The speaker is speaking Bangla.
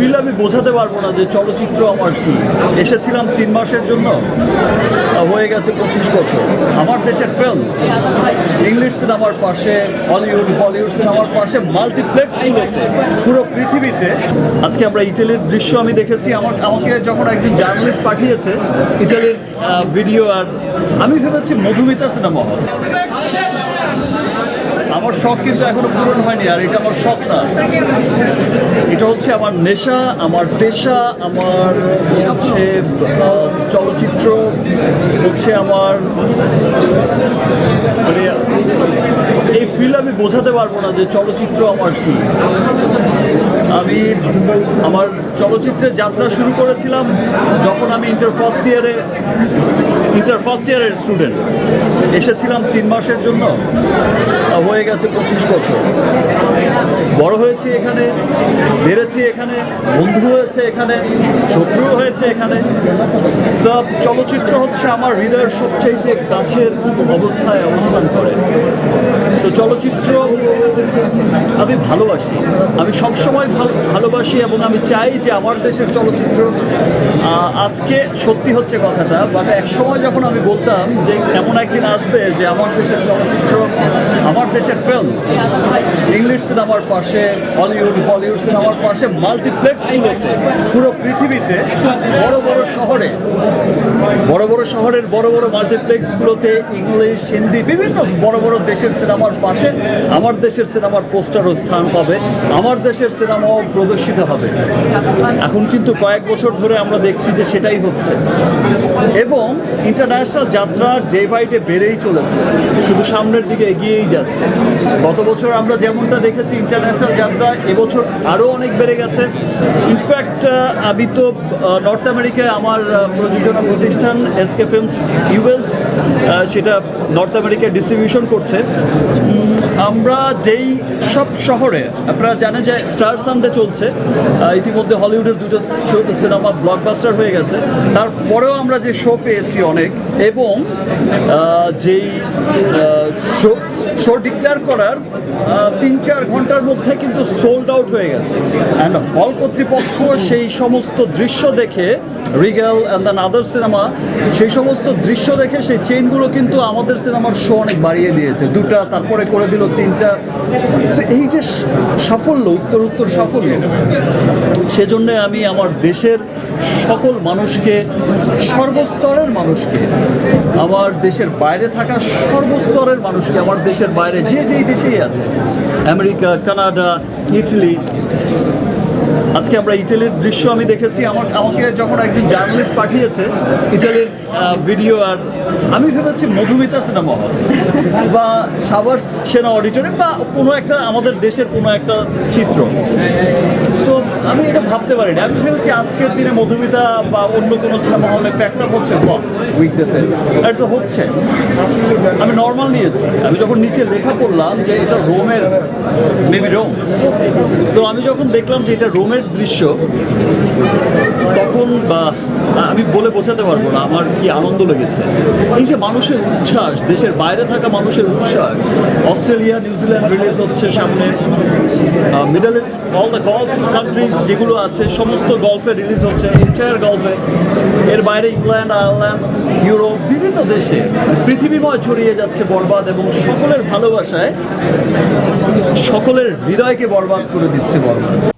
ফিল আমি বোঝাতে পারবো না যে চলচ্চিত্র আমার কি। এসেছিলাম 3 মাসের জন্য, হয়ে গেছে 25 বছর। আমার দেশের ফিল্ম ইংলিশ সিনেমার পাশে, হলিউড বলিউড সিনেমার পাশে, মাল্টিপ্লেক্সগুলোতে পুরো পৃথিবীতে। আজকে আমরা ইটালির দৃশ্য আমি দেখেছি। আমাকে যখন একজন জার্নালিস্ট পাঠিয়েছে ইটালির ভিডিও, আর আমি ভেবেছি মধুমিতা সিনেমা হল। আমার শখ কিন্তু এখনো পূরণ হয়নি, আর এটা আমার শখ না, এটা হচ্ছে আমার নেশা, আমার পেশা। আমার হচ্ছে চলচ্চিত্র হচ্ছে আমার, মানে এই ফিল আমি বোঝাতে পারবো না যে চলচ্চিত্র আমার কি। আমি আমার চলচ্চিত্রের যাত্রা শুরু করেছিলাম যখন আমি ইন্টার ফার্স্ট ইয়ারের স্টুডেন্ট। এসেছিলাম 3 মাসের জন্য, হয়ে গেছে 25 বছর। বড় হয়েছি এখানে, বেড়েছি এখানে, বন্ধু হয়েছে এখানে, শত্রু হয়েছে এখানে। সব চলচ্চিত্র হচ্ছে আমার হৃদয়ের সবচেয়ে কাছের অবস্থায় অবস্থান করে। তো চলচ্চিত্র আমি ভালোবাসি, আমি সবসময় ভালোবাসি, এবং আমি চাই যে আমার দেশের চলচ্চিত্র, আজকে সত্যি হচ্ছে কথাটা, বাট এক সময় যখন আমি বলতাম যে এমন একদিন আসবে যে আমার দেশের চলচ্চিত্র, আমার দেশের ফিল্ম ইংলিশ সিনেমার পাশে, হলিউড বলিউড সিনেমার পাশে, মাল্টিপ্লেক্সগুলোতে পুরো পৃথিবীতে বড় বড় শহরের বড় বড় মাল্টিপ্লেক্সগুলোতে ইংলিশ, হিন্দি, বিভিন্ন বড় বড় দেশের সিনেমার পাশে আমার দেশের সিনেমার পোস্টারও স্থান পাবে, আমার দেশের সিনেমাও প্রদর্শিত হবে। এখন কিন্তু কয়েক বছর ধরে আমরা দেখছি যে সেটাই হচ্ছে, এবং ইন্টারন্যাশনাল যাত্রা ডে বাই ডে বেড়েই চলেছে, শুধু সামনের দিকে এগিয়েই যাচ্ছে। গত বছর আমরা যেমনটা দেখেছি ইন্টারন্যাশনাল যাত্রা, এবছর আরও অনেক বেড়ে গেছে। ইনফ্যাক্ট আমি তো নর্থ আমেরিকায় আমার প্রযোজনা প্রতিষ্ঠান এসকে ফিল্মস ইউএস, সেটা নর্থ আমেরিকায় ডিস্ট্রিবিউশন করছে। আমরা যেই সব শহরে, আপনারা জানেন যে স্টার সানডে চলছে, ইতিমধ্যে হলিউডের 2টো সিনেমা ব্লকবাস্টার হয়ে গেছে, তারপরেও আমরা যে শো পেয়েছি অনেক, এবং যেই শো ডিক্লেয়ার করার 3-4 ঘন্টার মধ্যে কিন্তু সোল্ড আউট হয়ে গেছে। অ্যান্ড হল কর্তৃপক্ষ সেই সমস্ত দৃশ্য দেখে, Rigel and than other cinema, সেই সমস্ত দৃশ্য দেখে সেই চেইনগুলো কিন্তু আমাদের সিনেমার শো অনেক বাড়িয়ে দিয়েছে, 2টা, তারপরে করে দিল 3টা। এই যে সাফল্য, উত্তর সাফল্য, সেজন্য আমি আমার দেশের সকল মানুষকে, সর্বস্তরের মানুষকে, আমার দেশের বাইরে থাকা সর্বস্তরের মানুষকে, আমার দেশের বাইরে যেই দেশেই আছে, আমেরিকা, কানাডা, ইটালি। আজকে আমরা ইটালির দৃশ্য আমি দেখেছি। আমাকে যখন একজন জার্নালিস্ট পাঠিয়েছে ইটালির ভিডিও, আর আমি ভেবেছি মধুমিতা সিনেমা হল বা সাভার সেনা অডিটোরিয়াম বা কোনো একটা আমাদের দেশের কোনো একটা চিত্র। সো আমি এটা ভাবতে পারিনি। আমি ভেবেছি আজকের দিনে মধুমিতা বা অন্য কোনো সিনেমা হলে প্যাকটা হচ্ছে উইকডেতে, এটা তো হচ্ছে। আমি নর্মাল নিয়েছি। আমি যখন নিচে লেখা পড়লাম যে এটা রোমের, মেবি রোম, সো আমি যখন দেখলাম যে এটা রোমের দৃশ্য, তখন আমি বলে বোঝাতে পারবো না আমার কি আনন্দ লেগেছে। এই যে মানুষের উচ্ছ্বাস, দেশের বাইরে থাকা মানুষের উচ্ছ্বাস। অস্ট্রেলিয়া, নিউজিল্যান্ড রিলিজ হচ্ছে সামনে, middle east, all the golf country যেগুলো আছে সমস্ত গলফে রিলিজ হচ্ছে, এন্টায়ার গলফে। এর বাইরে ইংল্যান্ড, আয়ারল্যান্ড, ইউরোপ, বিভিন্ন দেশে পৃথিবীময় ছড়িয়ে যাচ্ছে বরবাদ, এবং সকলের ভালোবাসায় সকলের হৃদয়কে বরবাদ করে দিচ্ছে বরবাদ।